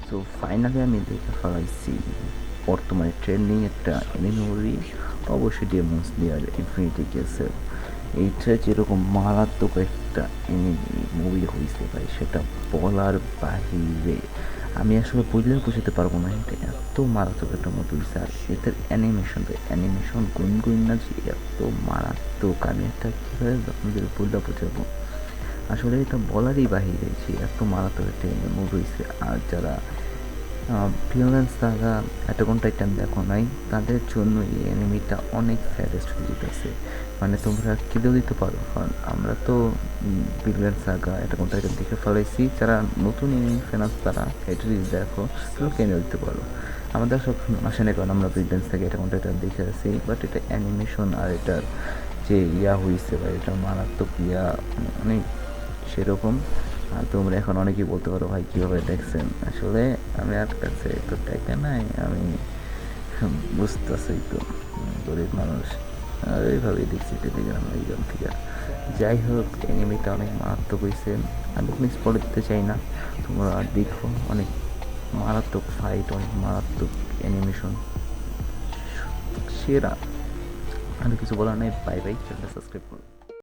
So finally আমি দেখে ফেলাইছি বর্তমানে ট্রেন্ডিং একটা অ্যানিমে মুভি, অবশ্যই ডেমন স্লেয়ার ইনফিনিটি ক্যাসেল। এইটা যেরকম মারাত্মক একটা অ্যানিমে মুভি হয়েছে ভাই, সেটা বলার বাহিরে। আমি আসলে বললেও বোঝাতে পারবো না, এটা এত মারাত্মক একটা মুভি হয়েছে। আর এটার অ্যানিমেশন গুনগুন না যে এত মারাত্মক, আমি এটা কীভাবে আপনাদের বললে বোঝাবো, আসলে এটা বলারই বাহিরে যে এত মারাত্মক একটা মুভি হয়েছে। আর যারা villain Saga attack on Titan দেখো নাই, তাদের জন্য এই অ্যানিমিটা অনেক স্যাডেস্ট হয়ে যেতেছে। মানে তোমরা কেঁদেও দিতে পারো, কারণ আমরা তো villain Saga attack on Titan দেখে ফেলাইছি। যারা নতুন অ্যানিমি ফ্যান আছে তারা এটা যদি দেখো তাহলে কেঁদেও দিতে পারো। আমাদের সব আসে না, কারণ আমরা villain Saga attack on Titan দেখে আছি, বাট এটা অ্যানিমেশন আর এটার যে ইয়া হয়েছে বা এটা মারাত্মক ইয়া, অনেক সেরকম। আর তোমরা এখন অনেকেই বলতে পারো ভাই কীভাবে দেখছেন, আসলে আমি আর কাছে তো টাকা নাই, আমি বুঝতেছি তো, গরিব মানুষ, আর এইভাবেই দেখছি টেলিগ্রাম এইখান থেকে। যাই হোক, এনিমিটা অনেক মারাত্মক হয়েছে। আমি কোনো স্পট দিতে চাই না, তোমরা দেখো, অনেক মারাত্মক ফাইট, অনেক মারাত্মক অ্যানিমেশন, সেরা। আর কিছু বলার নেই, বাই বাই, চ্যানেলটা সাবস্ক্রাইব করো।